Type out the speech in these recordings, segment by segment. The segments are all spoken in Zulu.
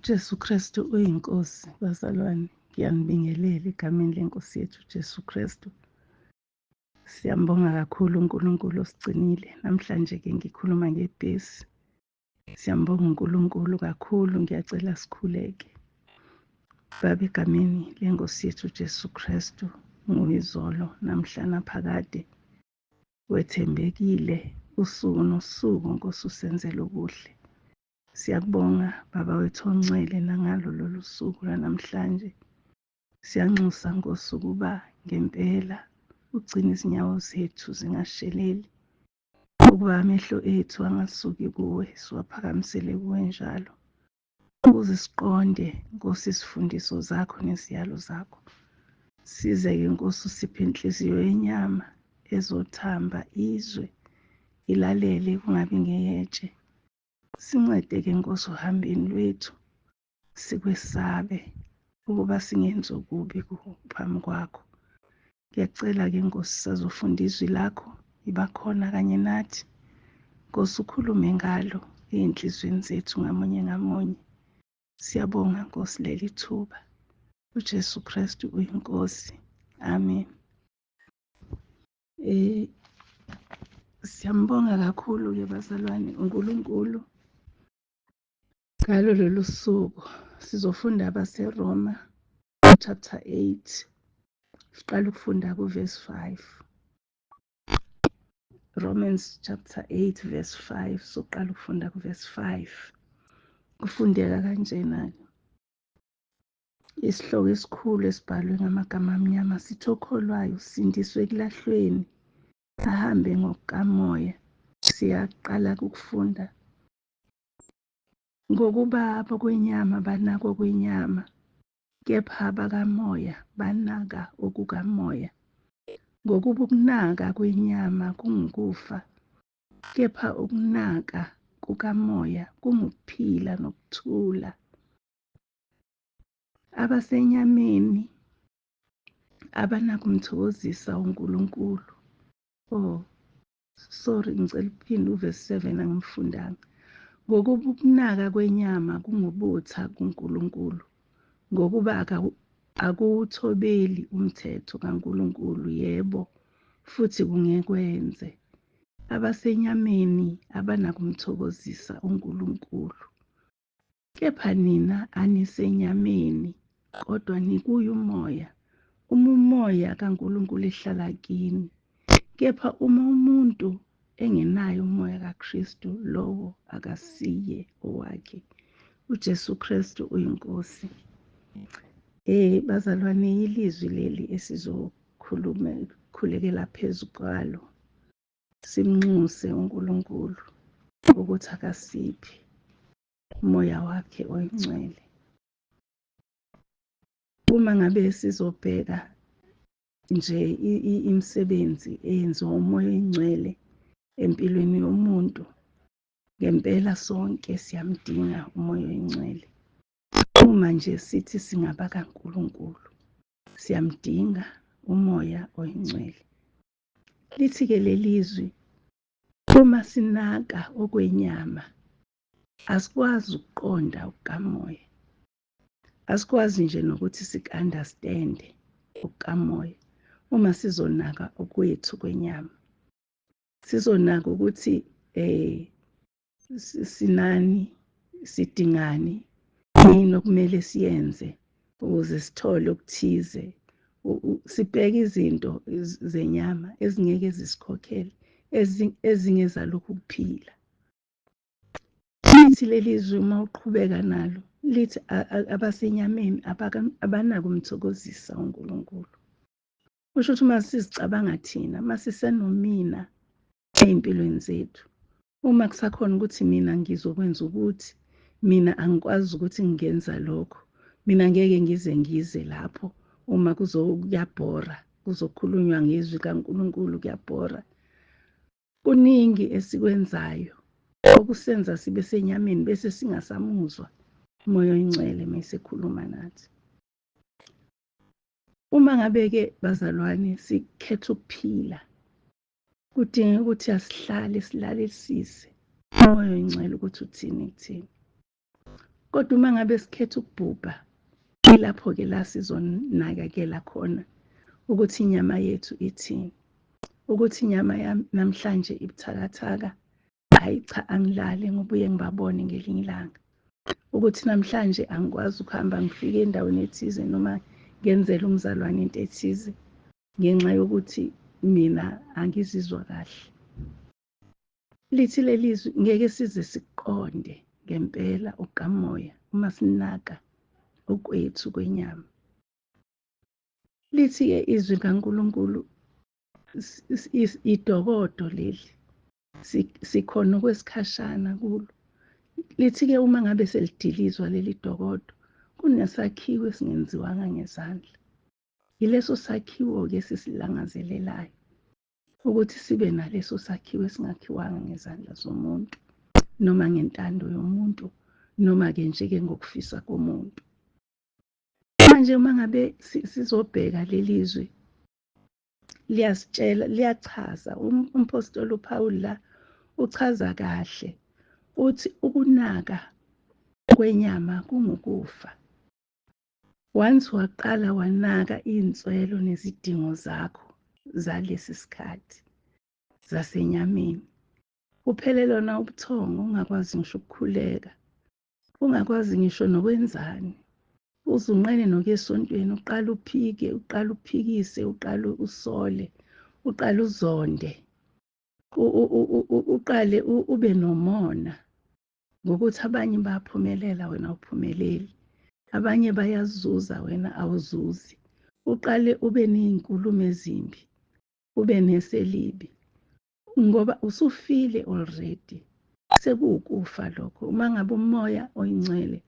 Jesu Kristu uyinkosi bazalwane, ngiyanibingelela egameni lenkosi yethu Jesu Kristu. Siyambonga kakhulu uNkulunkulu osigcinile. Namhlanje-ke ngikhuluma ngebhesi. Siyambonga uNkulunkulu kakhulu, ngiyacela sikhuleke. Baba, egameni lenkosi yethu Jesu Kristu, nguyizolo namhla naphakade, wethembekile usuku nosuku, Nkosi usenzele okuhle. Siyakubonga Baba wethu ongcwele nangalo lolu suku lwanamhlanje. Siyanxusa Nkosi ukuba ngempela ugcina izinyawo zethu zingasheleli, ukuba amehlo ethu angasuki kuwe, siwaphakamisele kuwe njalo, ukuze siqonde Nkosi izifundiso zakho neziyalo zakho. Size-ke Nkosi usiphe inhliziyo yenyama ezothamba, izwe, ilalele, kungabi ngeyetshe. Sincede-ke Nkosi uhambeni lwethu, sikwesabe ukuba singenzi okubi phambi kwakho. Ngiyacela-ke Nkosi sazofunda izwi lakho, iba khona kanye nathi. Nkosi ukhulume ngalo ey'nhlizweni zethu ngamunye ngamunye. Siyabonga Nkosi leli thuba. UJesu Kristu uyinkosi. Amen. Siyambonga kakhulu-ke bazalwane uNkulunkulu. Ngalo lolu suku sizofunda abaseRoma chapter 8. Siqala ukufunda kuverse 5. Romans chapter 8 verse 5. Soqala ukufunda kuverse 5. Kufundeka kanjena-ke. Isihloko esikhulu esibhalwe ngamagama amnyama sithi okholwayo sindiswe ekulahlweni, ahambe ngokukamoya. Siyaqala ukufunda. Ngokuba abokwenyama banaka okwenyama, kepha abakamoya banaka okukamoya. Ngokuba ukunaka kwenyama kungukufa, kepha ukunaka kukamoya kungukuphila nokuthula. Abasenyameni abanakumthokozisa uNkulunkulu. Ngicela ukuphinde uverse 7 angimfundanga. Ngokuba ukunaka kwenyama kungubutha kuNkulunkulu, ngokuba akuwuthobeli umthetho kaNkulunkulu, yebo, futhi kungekwenze. Abasenyameni abanakumthokozisa uNkulunkulu. Kepha nina anisenyameni, kodwa nikuye umoya, uma umoya kaNkulunkulu ehlala kini. Kepha uma umuntu engenayo umoya kaKristu, lowo akasiye owakhe. UJesu Kristu uyinkosi. Bazalwane, ilizwi leli esizokhulekela phezu kwalo. Simnxuse uNkulunkulu ukuthi akasiphe umoya wakhe oyingcwele. Uma ngabe sizobheka nje imisebenzi eyenziwa umoya oyingcwele empilweni yomuntu, ngempela sonke siyamdinga umoya oyingcwele. Uma nje sithi singaba kaNkulunkulu, siyamdinga umoya oyingcwele. Lithi-ke lelizwi, uma sinaka okwenyama, asikwazi ukuqonda okukamoya. Asikwazi nje nokuthi sik-understand-e okukamoya. Uma sizonaka okwethu kwenyama, sizonaka ukuthi sinani, sidingani, yini okumele siyenze ukuze sithole okuthize. Sibheke izinto zenyama ezingeke zisikhokhele, ezingezalokhu kuphila. Lithi lelizwi uma uqhubeka nalo, lithi abasenyameni abanakumthokozisa uNkulunkulu. Kusho ukuthi uma sizicabanga thina, uma sisenomina ey'mpilweni zethu, uma kusakhona ukuthi mina ngizokwenza ukuthi, mina angikwazi ukuthi ngingenza lokho, mina ngeke ngize lapho. Uma kuyabhora, kuzokhulunywa ngezwi kaNkulunkulu, kuyabhora. Kuningi esikwenzayo okusenza sibe senyameni bese singasamuzwa umoya oyingcwele mayesekhuluma nathi. Uma ngabe-ke bazalwane sikhetha ukuphila, kudinga ukuthi asihlale silalelisise umoya oyingcwele ukuthi uthini kuthini. Kodwa uma ngabe sikhetha ukubhubha, ilapho-ke la sizonakekela khona ukuthi inyama yethu ithini. Ukuthi inyama yami namhlanje ibuthakathaka, hhayi cha, angilali ngobuye ngibabone ngelinye ilanga. Ukuthi namhlanje angikwazi ukuhamba ngifike endaweni ethize noma ngenzele umzalwane into ethize ngenxa yokuthi mina angizizwa kahle. Lithi leli zwi ngeke size siqonde ngempela uqamoya uma sinaka okwethu kwenyama. Lithi-ke izwi kaNkulunkulu idokodo leli, sikhona okwesikhashana kulo. Lithi-ke uma ngabe selidilizwa leli dokodo, kunesakhiwo esingenziwanga ngezandla. Yileso sakhiwo-ke esisilangazelelayo ukuthi sibe naleso sakhiwo esingakhiwanga ngezandla zomuntu, noma ngentando yomuntu, noma-ke nje-ke ngokufisa komuntu. Manje uma ngabe sizobheka leli zwi, liyasitshela, liyachaza. Umpostoli uPawulu la uchaza kahle uthi ukunaka kwenyama kungukufa. Once waqala wanaka iy'nswelo nezidingo zakho zalesi sikhathi zasenyameni, uphelelwa na ubuthongo, ungakwazi ngisho ukukhuleka, ungakwazi ngisho nokwenzani. Uzunqene nokuya esontweni, uqala uphike, uqala uphikise, uqala usole, uqala uzonde, uqale ube nomona ngokuthi abanye bayaphumelela wena awuphumeleli, abanye bayazuza wena awuzuzi. Uqale ube ney'nkulumo ezimbi, ube neselibi, ngoba usufile already. Sekuwukufa lokho. Uma ngabe umoya oyingcwele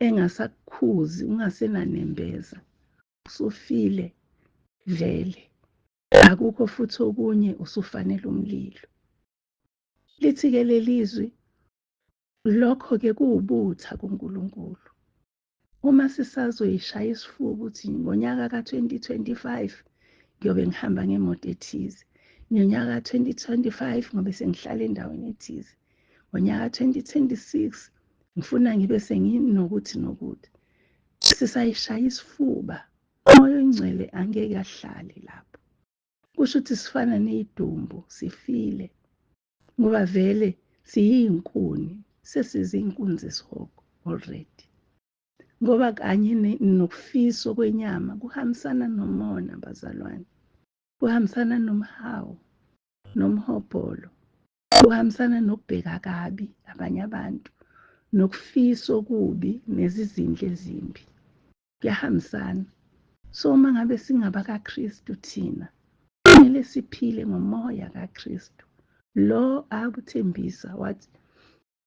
engasakukhuzi, ungasenanembeza, usufile vele. Akukho futhi okunye, usufanele umlilo. Lithi-ke leli zwi, lokho-ke kuwubutha kuNkulunkulu. Uma sisazoyishaya isifuba ukuthi ngonyaka ka-2025 ngiyobe ngihamba ngemoto ethize, ngonyaka ka-2025 ngobe sengihlala endaweni ethize, ngonyaka ka-2026 ngifuna ngibe senginokuthi nokuthi. Sisayishaya isifuba, umoya oyingcwele angeke ahlale lapho. Kusho ukuthi sifana ney'dumbu, sifile ngoba vele siyiy'nkuni, sesiziy'nkuni zesihogo already. Ngoba kanye nokufiso kwenyama kuhambisana nomona, bazalwane, kuhambisana nomhawu, nomhobholo, kuhambisana nokubheka kabi abanye abantu, nokufisa okubi nezizindla ezimbi, kuyahambisana. So uma ngabe singaba kaKristu thina, kumele siphile ngomoya kaKristu. Lo akuthembisa wathi,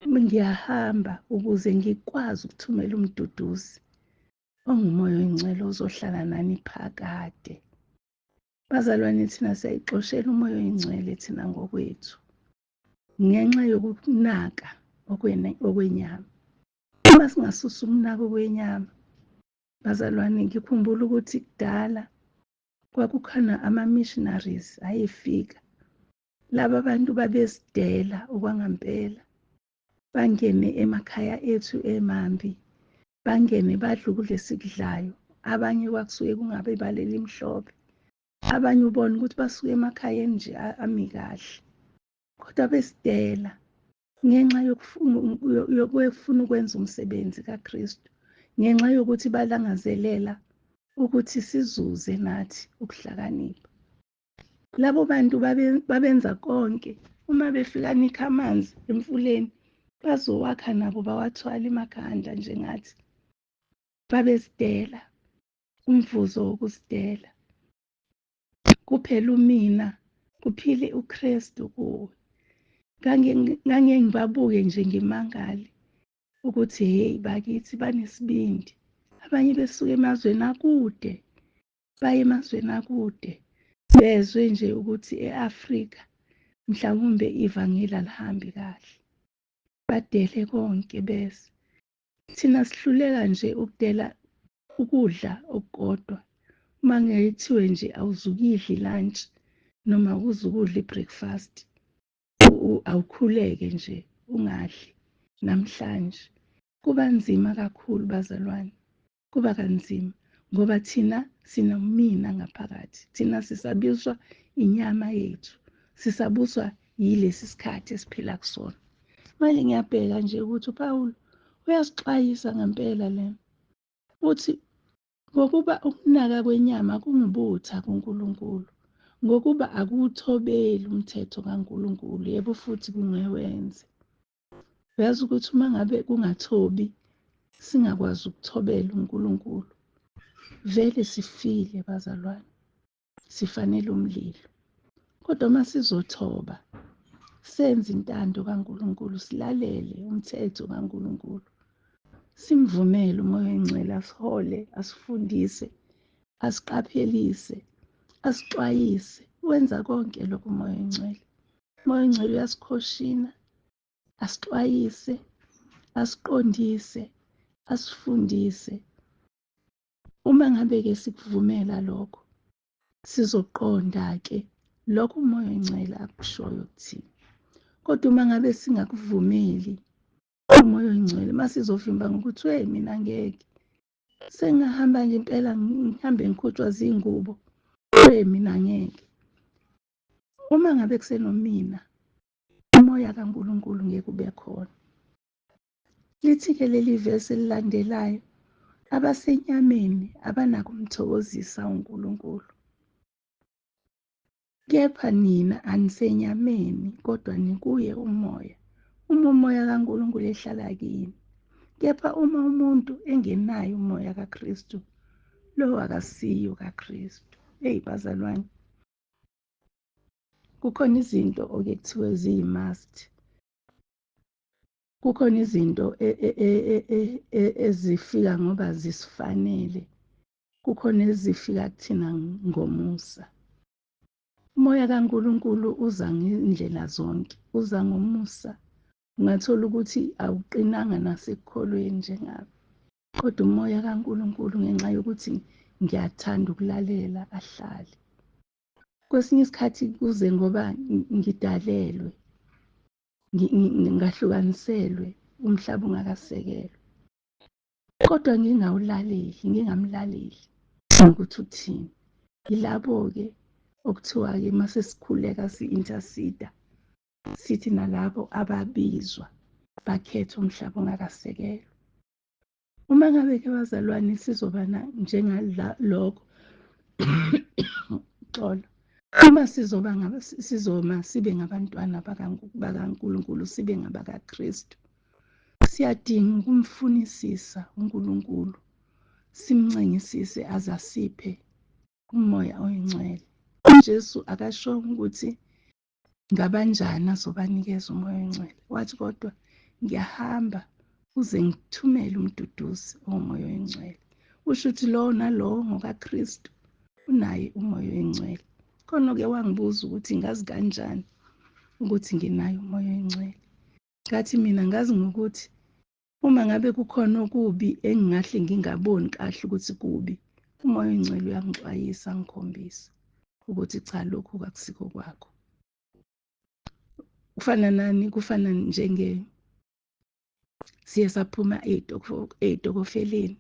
ngiyahamba ukuze ngikwazi ukuthumela umduduzi ongumoya oyingcwele ozohlala nani phakade. Bazalwane, thina siyayixoshela umoya oyingcwele thina ngokwethu ngenxa yokunaka okwenyama. Uma singasusa ukunaka okwenyama, bazalwane, ngikhumbula ukuthi kudala kwakukhona ama-missionaries ayefika. Laba bantu babesidela okwangempela, bangene emakhaya ethu emambi, bangene badle ukudla esikudlayo. Abanye kwakusuke kungabe baleli mhlophe, abanye ubone ukuthi basuke emakhayeni nje ami kahle, kodwa besidela ngenxa yokufuna ukwenza umsebenzi kaKristu, ngenxa yokuthi balangazelela ukuthi sizuze nathi ukuhlakanipha. Labo bantu babenza konke. Uma befika nikha amanzi emfuleni, bazowakha nabo bawathwala emakhanda njengathi. Babesidela, umvuzo wokusidela. Kuphela umina, kuphile uKristu kuwe. Ngange ngibabuke nje ngimangale ukuthi hey, bakithi banesibindi. Abanye besuka emazweni akude, baye emazweni akude, bezwe nje ukuthi e-Afrika mhlawumbe ivangeli alihambi kahle. Badele konke bese. Thina sihluleka nje ukudela ukudla okukodwa. Uma ngekuthiwe nje awuzukidla lunch noma awuzukudla breakfast, awukhuleke nje ungadli namhlanje. kuba nzima kakhulu bazalwane, kuba kanzima ngoba thina sinomina ngaphakathi, thina sisabuswa inyama yethu, sisabuswa yilesi sikhathi esiphila kusona. Manje ngiyabheka nje ukuthi uPawulu uyasixwayisa ngempela lena, uthi ngokuba ukunaka kwenyama kungubutha kuNkulunkulu, ngokuba akuwuthobeli umthetho kaNkulunkulu, yebo futhi kungewenze. Uyazi ukuthi uma ngabe kungathobi, singakwazi ukuthobela uNkulunkulu, vele sifile bazalwane, sifanele umlilo. Kodwa uma sizothoba, senze intando kaNkulunkulu, silalele umthetho kaNkulunkulu, simvumele umoya oyingcwele asihole, asifundise, asiqaphelise, asixwayise. Wenza konke lokho umoya oyingcwele. Umoya oyingcwele uyasikhoshina, asixwayise, asiqondise, asifundise. Uma ngabe-ke sikuvumela lokho, sizoqonda-ke lokho umoya oyingcwele akushoyo kuthina. Kodwa uma ngabe singakuvumeli umoya oyingcwele, uma sizovimba ngokuthi mina angeke, sengingahamba nje impela ngihambe ngikhutshwa zingubo, mina angeke. Uma ngabe kusenomina, umoya kaNkulunkulu ngeke ube khona. Lithi-ke leli vesi elilandelayo, abasenyameni abanako umthokozisa uNkulunkulu. Kepha nina anisenyameni, kodwa nikuye umoya, uma umoya kaNkulunkulu ehlala kini. Kepha uma umuntu engenayo umoya kaKristu, lo akasiyo kaKristu. Bazalwane, kukhona izinto oke kuthiwe ziyi-must. Kukhona izinto ezifika ngoba zisifanele. Kukhona ezifika kuthina ngomusa. Umoya kaNkulunkulu uza ngey'ndlela zonke, uza ngomusa. Ungathola ukuthi awuqinanga nasekukholweni njengabo. Kodwa umoya kaNkulunkulu ngenxa yokuthi ngiyathanda ukulalela ahlale. Kwesinye isikhathi kuze ngoba ngidalelwe, ngahlukaniselwe, umhlaba ungakasekelwe. Kodwa ngingamlaleli ukuthi uthini. Yilabo-ke okuthiwa-ke uma sesikhuleka si-intercede, sithi nalabo ababizwa bakhetha umhlaba ongakasekelwe. Uma ngabe-ke bazalwane sizoba njengalokho xolo, uma sizoma sibe ngabantwana bakaNkulunkulu, sibe ngabakaKristu, siyadinga ukumfunisisa uNkulunkulu, simncengisise aze asiphe umoya oyingcwele. UJesu akashongo ukuthi ngabanjani azobanikeza umoya oyingcwele. Wathi kodwa ngiyahamba uze ngithumele umduduzi omoya oyingcwele. Usho ukuthi lowo nalowo ngokaKristu unaye umoya oyingcwele. Khona-ke wangibuza ukuthi ngazi kanjani ukuthi nginayo umoya oyingcwele. Ngathi mina ngazi ngokuthi uma ngabe kukhona okubi engingahle ngingaboni kahle ukuthi kubi, umoya oyingcwele uyangixwayisa, ngikhombisa ukuthi cha, lokhu akusiko kwakho. Kufana nani? Kufana siye saphuma ey'tokofeleni,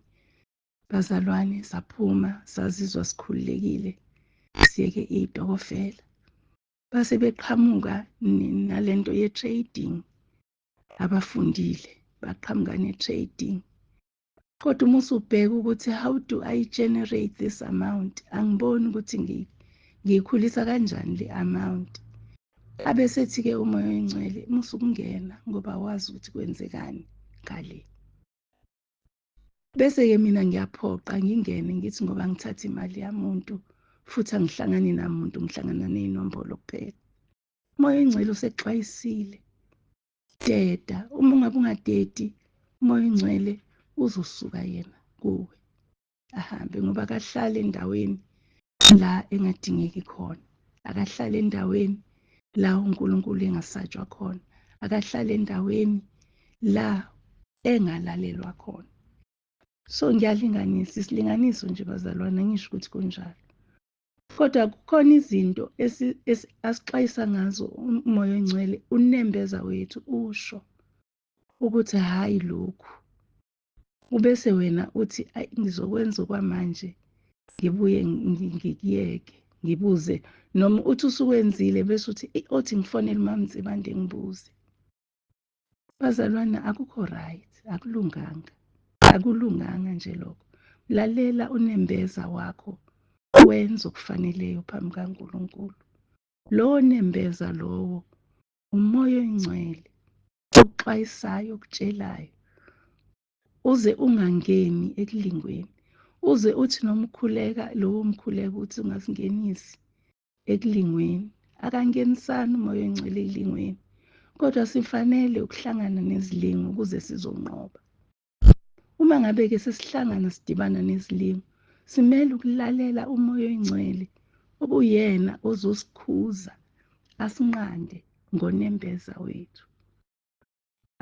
bazalwane, saphuma sazizwa sikhululekile, siyeke iy'tokofela. Base beqhamuka nalento ye-trading, abafundile baqhamuka ne-trading. Kodwa uma usubheka ukuthi how do I generate this amount, angiboni ukuthi ngiyikhulisa kanjani le amount. Abesethi-ke umoya oyingcwele musukungena ngoba wazi ukuthi kwenzekani ngale. Bese-ke mina ngiyaphoqa ngingene ngithi ngoba ngithatha imali yamuntu futhi angihlangani namuntu, ngihlangana ney'nombolo kuphela. Umoya oyingcwele usexwayisile. Deda, uma ungabe ungadedi, umoya oyingcwele uzosuka yena kuwe, ahambe ngoba akahlale endaweni la engadingeki khona. Akahlale endaweni la uNkulunkulu engasatshwa khona. Akahlale endaweni la engalalelwa khona. So ngiyalinganisa, isilinganiso nje bazalwane, angisho ukuthi kunjalo. Kodwa kukhona izinto asixwayisa ngazo umoya oyingcwele, unembeza wethu usho ukuthi hhayi lokhu ubese wena uthi ayi ngizokwenza okwamanje ngibuye ngikuyeke ngibuze noma uthi usukwenzile bese uthi othi ngifonele uMamZibande ngibuze. Bazalwane akukho right, akulunganga nje lokho. Lalela unembeza wakho wenza okufaneleyo phambi kaNkulunkulu. Lowo nembeza lowo umoya oyingcwele okuxwayisayo okutshelayo uze ungangeni ekulingweni, uze uthi noma ukhuleka lowo mkhuleko uthi ungasingenisi ekulingweni. Akangenisani umoya oyingcwele ekulingweni, kodwa sifanele ukuhlangana nezilingo ukuze sizonqoba. Uma ngabe-ke sesihlangana sidibana nezilingo, simele ukulalela umoya oyingcwele okuyena ozosikhuza asinqande ngonembeza wethu.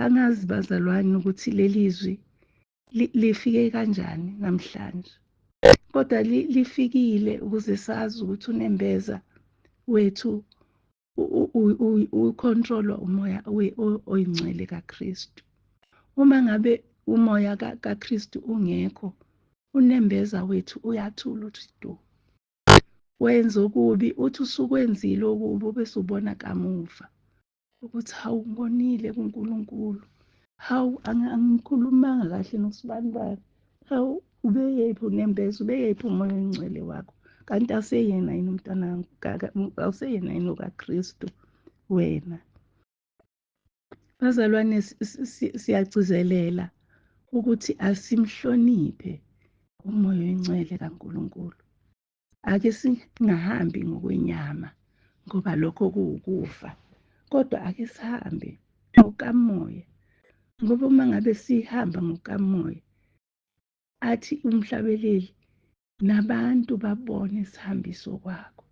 Angazi bazalwane ukuthi leli zwi lifike kanjani namhlanje, kodwa lifikile ukuze sazi ukuthi unembeza wethu ukontrolwa umoya oyingcwele kaKristu. Uma ngabe umoya kaKristu ungekho, unembeza wethu uyathula uthi du. Wenza okubi uthi usukwenzile okubi bese ubona kamuva ukuthi hawu ngibonile kuNkulunkulu, hawu angikhulumanga kahle noSibanibani, hawu ubeyephi unembeza, ubeyephi umoya oyingcwele wakho, kanti aseyena yini umntanami, awuseyena yini okaKristu wena. Bazalwane, siyagcizelela ukuthi asimhloniphe umoya oyingcwele kaNkulunkulu. Ake singahambi ngokwenyama ngoba lokho kuwukufa, kodwa ake sihambe ngokamoya, ngoba uma ngabe sihamba ngokamoya athi umhlabeleli nabantu babone isihambiso kwakho.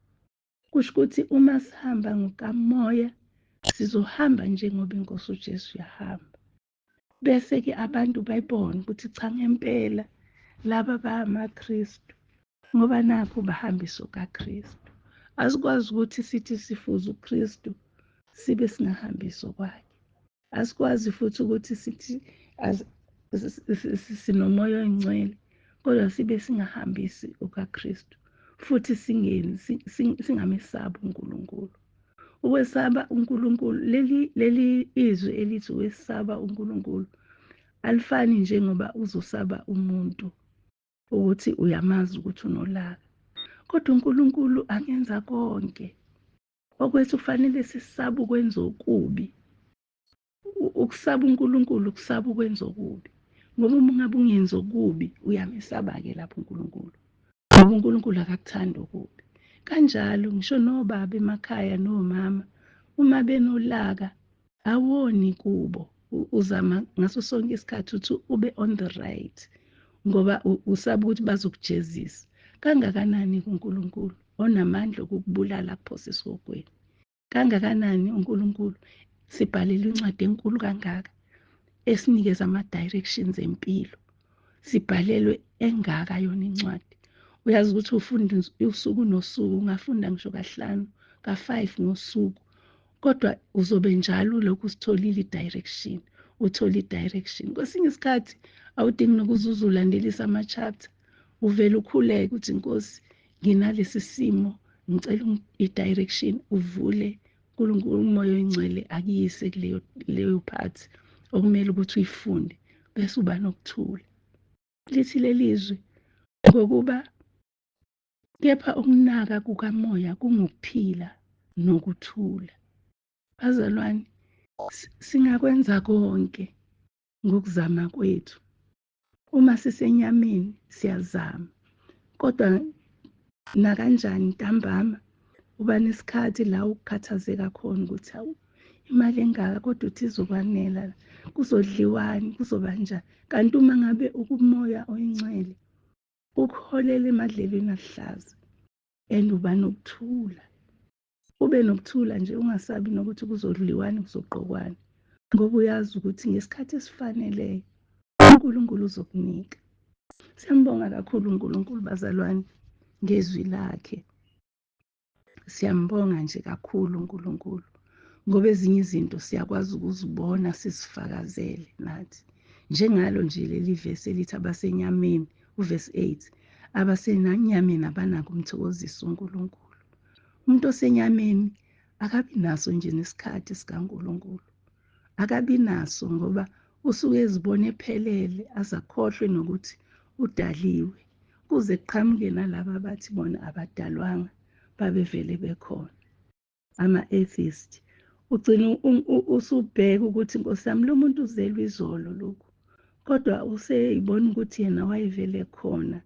Kusho ukuthi uma sihamba ngokamoya sizohamba njengoba iNkosi uJesu yahamba. Bese-ke abantu bayibone ukuthi cha ngempela laba bamaKristu ngoba nakho bahambiso kaKristu. Asikwazi ukuthi sithi sifuza uKristu sibe singahambiso kwakhe. Asikwazi futhi ukuthi sithi sinomoya oyingcwele kodwa sibe singahambisi okaKristu, futhi singamesabi uNkulunkulu. Ukwesaba uNkulunkulu, leli izwi elithi ukwesaba uNkulunkulu alifani njengoba uzosaba umuntu ukuthi uyamazi ukuthi unolaka, kodwa uNkulunkulu angenza konke. Okwethu kufanele sisabe ukwenza okubi. Ukusaba uNkulunkulu ukusaba ukwenza okubi, ngoba uma ungabe ungenzi okubi uyamesaba-ke lapho uNkulunkulu, ngoba uNkulunkulu akakuthandi okubi. Kanjalo ngisho nobaba emakhaya nomama uma benolaka awoni kubo, uzama ngaso sonke isikhathi ukuthi ube on the right ngoba usaba ukuthi bazokujezisa. Kangakanani uNkulunkulu onamandla okukubulala kuphose esihogweni, kangakanani uNkulunkulu sibhalelwe incwadi enkulu kangaka esinikeza ama-directions empilo, sibhalelwe engaka yona incwadi. Uyazi ukuthi ufunda usuku nosuku, ungafunda ngisho kahlanu ka-5 ngosuku, kodwa uzobe njalo ulokhu usitholile i-direction, uthola i-direction. Kwesinye isikhathi awudingi nokuze uzulandelisa ama-chapter, uvele ukhuleke ukuthi Nkosi nginalesi simo ngicela i-direction, uvule uNkulunkulu umoya oyingcwele akuyise kuleyo part okumele ukuthi uyifunde, bese uba nokuthula. Lithi leli zwi ngokuba kepha ukunaka kukamoya kungukuphila nokuthula. Bazalwane, singakwenza konke ngokuzama kwethu. Uma sisenyameni siyazama, kodwa nakanjani ntambama uba nesikhathi la ukukhathazeka khona ukuthi hawu imali engaka kodwa uthi izokwanela, kuzodliwani, kuzoba njani. Kanti uma ngabe ukumoya oyingcwele ukuholela emadlelweni aluhlaza and uba nokuthula, ube nokuthula nje, ungasabi nokuthi kuzodliwani, kuzogqokwani, ngoba uyazi ukuthi ngesikhathi esifaneleyo uNkulunkulu uzokunika. Siyambonga kakhulu uNkulunkulu bazalwane ngezwi lakhe. Siyambonga nje kakhulu uNkulunkulu ngoba ezinye izinto siyakwazi ukuzibona sizifakazele nathi, njengalo nje leli vesi elithi abasenyameni, uvesi 8, abasenyameni abanako umthokozisa uNkulunkulu. Umuntu osenyameni akabi naso nje nesikhathi sikaNkulunkulu, akabi naso ngoba usuke ezibona ephelele azakhohlwe nokuthi udaliwe, kuze kuqhamuke nalaba abathi bona abadalwanga babevele bekhona, ama-atheist. Ugcina usubheka ukuthi Nkosi yami lo muntu uzelwe izolo lokhu, kodwa useyibona ukuthi yena wayevele khona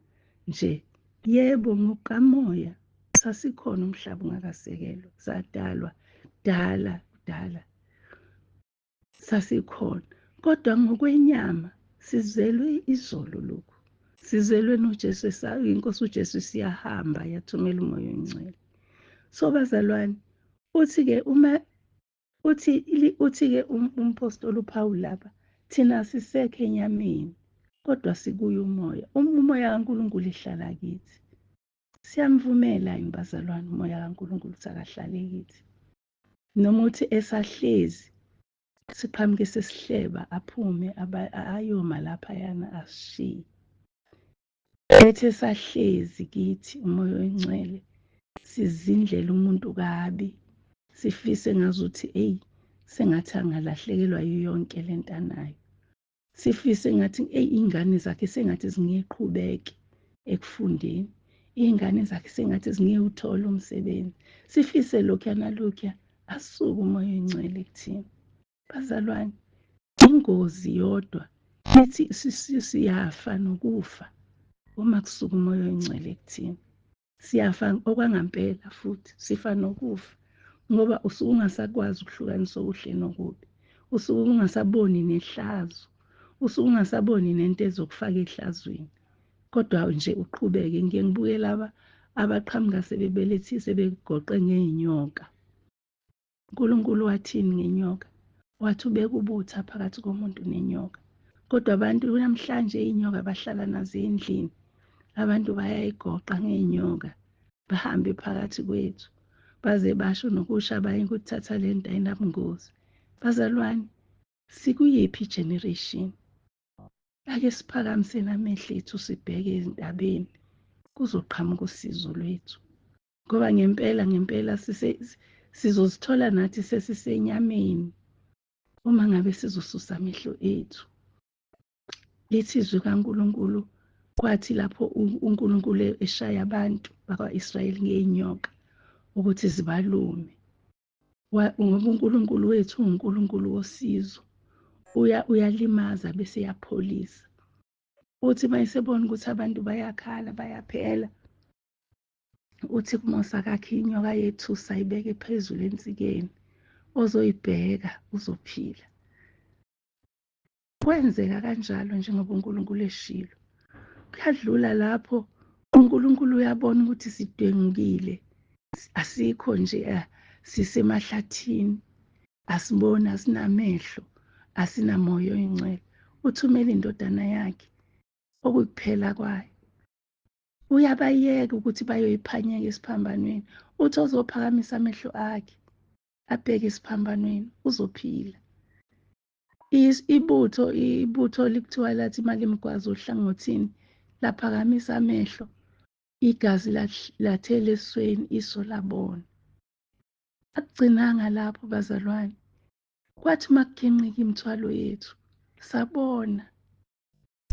nje. Yebo, ngokukamoya sasikhona umhlaba ungakasekelwa, sadalwa kudala sasikhona, kodwa ngokwenyama sizelwe izolo lokhu, sizelwe noJesu, inkosi uJesu siyahamba yathumela umoya oyingcwele. So bazalwane, uthi-ke umpostoli uPawulu lapha, thina sisekho enyameni kodwa sikuye umoya. Umoya kaNkulunkulu ihlala kithi. Siyamvumela yini bazalwane umoya kaNkulunkulu akahlale kithi? Noma uthi esahlezi siqhamuke sesihleba aphume ayoma laphayana asishiye. Ethe sahlezi kithi umoya oyingcwele sizindlela umuntu kabi, sifise ngazuthi sengathi angalahlekelwa yonke lento anayo, sifise ngathi iy'ngane zakhe sengathi zingeqhubeke ekufundeni, iy'ngane zakhe sengathi zingewuthola umsebenzi, sifise lokhuya nalokhuya, asuke umoya oyingcwele kuthina. Bazalwane, ingozi yodwa ithi siyafa nokufa uma kusuka umoya oyingcwele kuthina. Siyafa okwangampela futhi sifa nokufa ngoba usuke ungasakwazi ukuhlukanisa okuhle nokubi, usuke ungasaboni nehlazo, usuke ungasaboni nento ezokufaka ehlazweni, kodwa nje uqhubeke. Ngike ngibuke laba abaqhamuka sebebelethise begoqe ngey'nyoka. uNkulunkulu wathini ngenyoka? Wathi ubeka ubutha phakathi komuntu nenyoka, kodwa abantu namhlanje iy'nyoka bahlala nazo endlini, abantu bayayigoqa ngey'nyoka, bahambe phakathi kwethu baze basho nokusho abanye ukuthi thatha le nto ayinabungozi. Bazalwane, sikuyiphi igeneration? Ake siphakamise namehlo ethu sibheke ezintabeni kuzoqhamuka usizo lwethu, ngoba ngempela sizozithola nathi sesisenyameni uma ngabe sizosusa amehlo ethu. Lithi izwi kaNkulunkulu kwathi lapho uNkulunkulu eshaya abantu bakwa-Israyeli ngey'nyoka ukuthi zibalume, ngoba uNkulunkulu wethu uNkulunkulu wosizo, uyalimaza bese yapholisa. Uthi mayesebona ukuthi abantu bayakhala bayaphela, uthi kuMose akakhe inyoka yethusi ayibeke phezulu ensikeni, ozoyibheka uzophila. Kwenzeka kanjalo njengoba uNkulunkulu eshilo. Kuyadlula lapho uNkulunkulu uyabona ukuthi sidengukile, asikho nje, sisemahlathini, asiboni, asinamehlo, asinamoya oyingcwele. Uthumela indodana yakhe okukuphela kwayo. Uyabayeka ukuthi bayoyiphanyeka esiphambanweni, uthi ozophakamisa amehlo akhe abheke esiphambanweni uzophila. Ibutho likuthiwa lathi malimgwaza ohlangothini laphakamisa amehlo, igazi lathela esweni, iso labona. Akugcinanga lapho bazalwane, kwathi makuginqika imithwalo yethu sabona,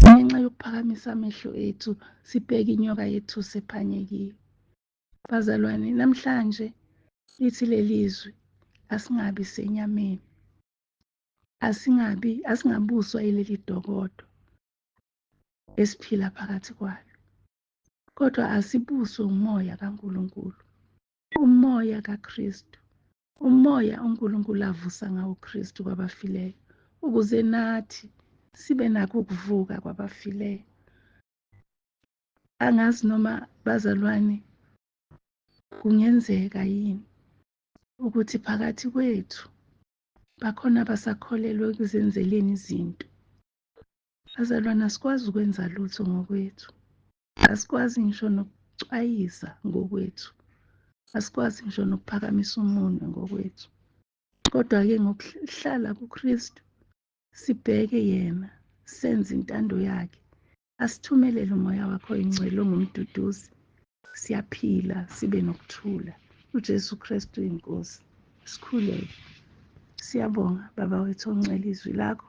ngenxa yokuphakamisa amehlo ethu sibheke inyoka yethu sephanyekiwe. Bazalwane, namhlanje lithi lelizwi asingabi senyameni, asingabuswa yileli dokodo esiphila phakathi kwalo, kodwa asibuswe umoya kaNkulunkulu, umoya kaKristu, umoya uNkulunkulu avusa ngawo uKristu kwabafileyo, ukuze nathi sibe nakho ukuvuka kwabafileyo. Angazi noma bazalwane kungenzeka yini ukuthi phakathi kwethu bakhona abasakholelwa ekuzenzeleni izinto. Bazalwane, asikwazi ukwenza lutho ngokwethu, asikwazi ngisho nokucwayiza ngokwethu, asikwazi ngisho nokuphakamisa umunwe ngokwethu, kodwa-ke ngokuhlala kuKristu sibheke yena, senze intando yakhe. Asithumelele umoya wakho oyingcwele ongumduduzi, siyaphila sibe nokuthula. uJesu Kristu inkosi, sikhuleke. Siyabonga baba wethu ongcwele, izwi lakho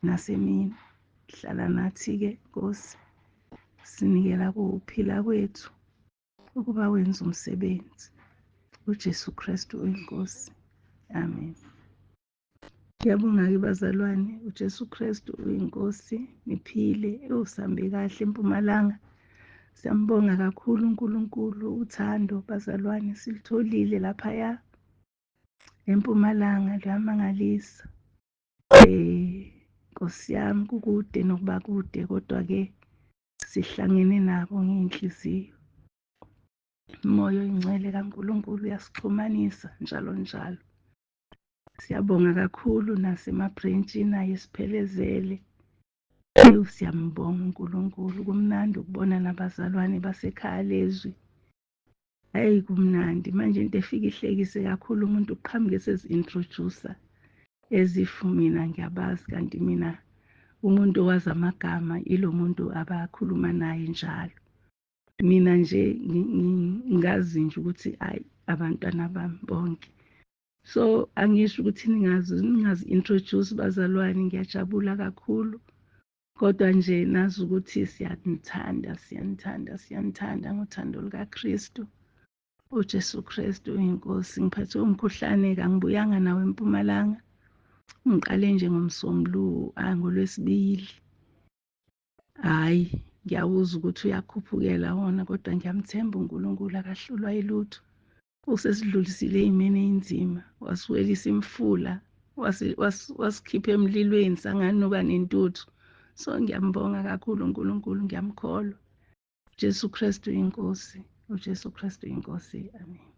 nasemini hlala nathi-ke Nkosi, sinikela kuphila kwethu ukuba wenze umsebenzi. uJesu Kristu uyinkosi, amen. Ngiyabonga-ke bazalwane, uJesu Kristu uyinkosi, niphile, usambe kahle eMpumalanga. Siyambonga kakhulu uNkulunkulu, uthando bazalwane silitholile laphaya eMpumalanga, luyamangalisa. Nkosi yami, kukude nokuba kude, kodwa-ke sihlangene nabo ngey'nhliziyo. Umoya oyingcwele kaNkulunkulu uyasixhumanisa njalo njalo. Siyabonga kakhulu nasemabhrentshini ayesiphelezele. Siyambonga uNkulunkulu. Kumnandi ukubona nabazalwane basekhaya lezwi. Hhayi kumnandi. Manje into efika ihlekise kakhulu, umuntu uqhamuke sezi-introducer ezifu mina ngiyabazi, kanti mina umuntu owazi amagama ilo muntu abakhuluma naye njalo. Mina nje ngazi nje ukuthi ayi abantwana bami bonke. So angisho ukuthi ningazi-introduce bazalwane, ngiyajabula kakhulu. Kodwa nje nazi ukuthi siyanithanda ngothando lukaKristu. uJesu Kristu uyinkosi. Ngiphethe umkhuhlane-ke, angibuyanga nawe eMpumalanga. Ngiqale nje ngoLwesibili. Hhayi, ngiyawuzwa ukuthi uyakhuphukela wona, kodwa ngiyamthemba uNkulunkulu, akahlulwa yilutho. Usesidlulisile ey'meni ey'nzima, wasiwelisa imfula, wasikhipha emlilweni sanganuka nentuthu. So ngiyambonga kakhulu uNkulunkulu, ngiyamkholwa. uJesu Kristu inkosi, uJesu Kristu inkosi, amen.